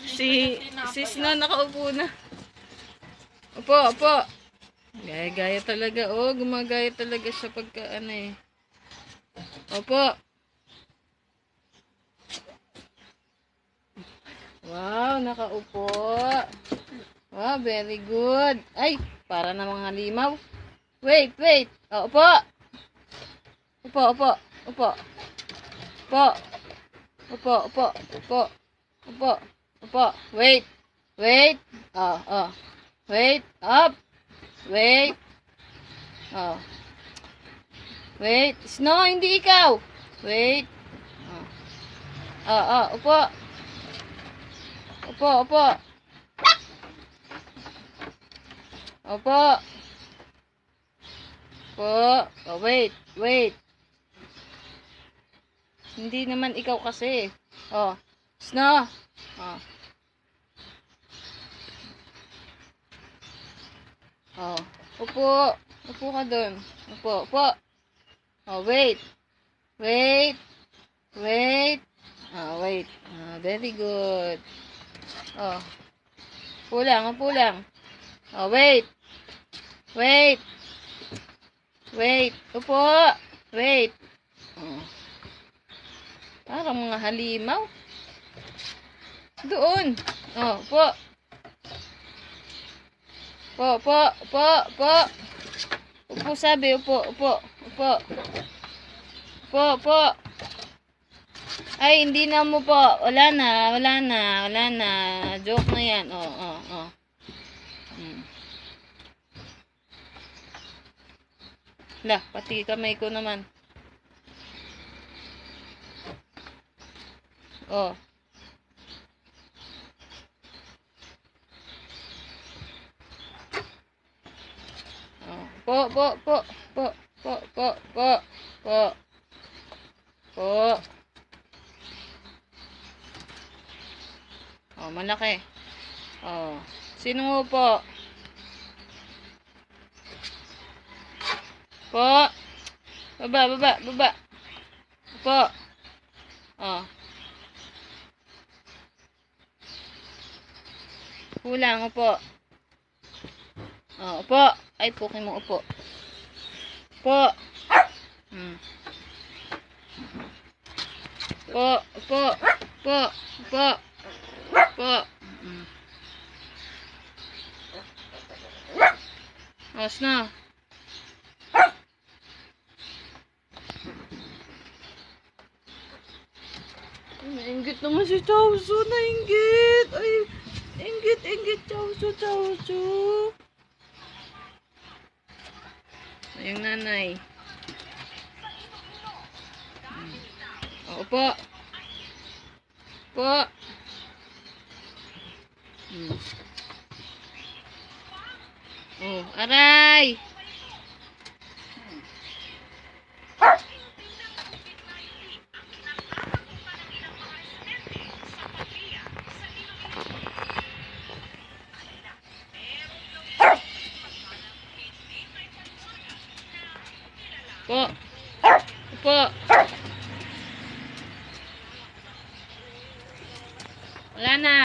Si Snow nakaupo na. Opo, opo. Gaya-gaya talaga. Oh, gumagaya talaga siya pagka ano eh. Opo. Wow, nakaupo. Wow, very good. Ay, para na mga halimaw. Wait, wait. Oh, opo. Opo, opo. Opo. Opo. Opo, opo. Opo. Opo. Opo. Wait. Wait. Oh, oh. Wait. Up. Wait. Oh. Wait. Snow, hindi ikaw. Wait. Oh. Oh, oh. Opo. Opo, opo. Opo. Opo. Oh, wait. Wait. Hindi naman ikaw kasi. Oh. Snow. Oh. Oh. Upo. Upo ka dun. Upo. Upo. Oh, wait. Wait. Wait. Oh, wait. Oh, very good. Oh. Upo lang. Upo lang. Oh, wait. Wait. Wait. Upo. Wait. Oh. Parang mga halimaw. Doon. Oh, upo. Upo, upo, upo, upo. Upo sabi, upo, upo, upo. Upo, upo. Ay, hindi na mo po. Wala na, wala na, wala na. Joke na yan. Oh, oh, oh. Lah, pati kamay ko naman. Oh. Oh. Po, po, po, po, po, po, po, po, po. Oh, malaki. Oh. Sino mo po? Po. Baba, baba, baba. Po. Oh. Kulang, upo. Oh, upo. Ay, pukin mo, upo. Po. Po, upo. Po, upo. Po. Os na. Nainggit naman si Chowso. Nainggit. Ay, inggit, inggit. Chowso, Chowso. Yung nanay. O, upo. Upo. Oh, aray. Po. Po.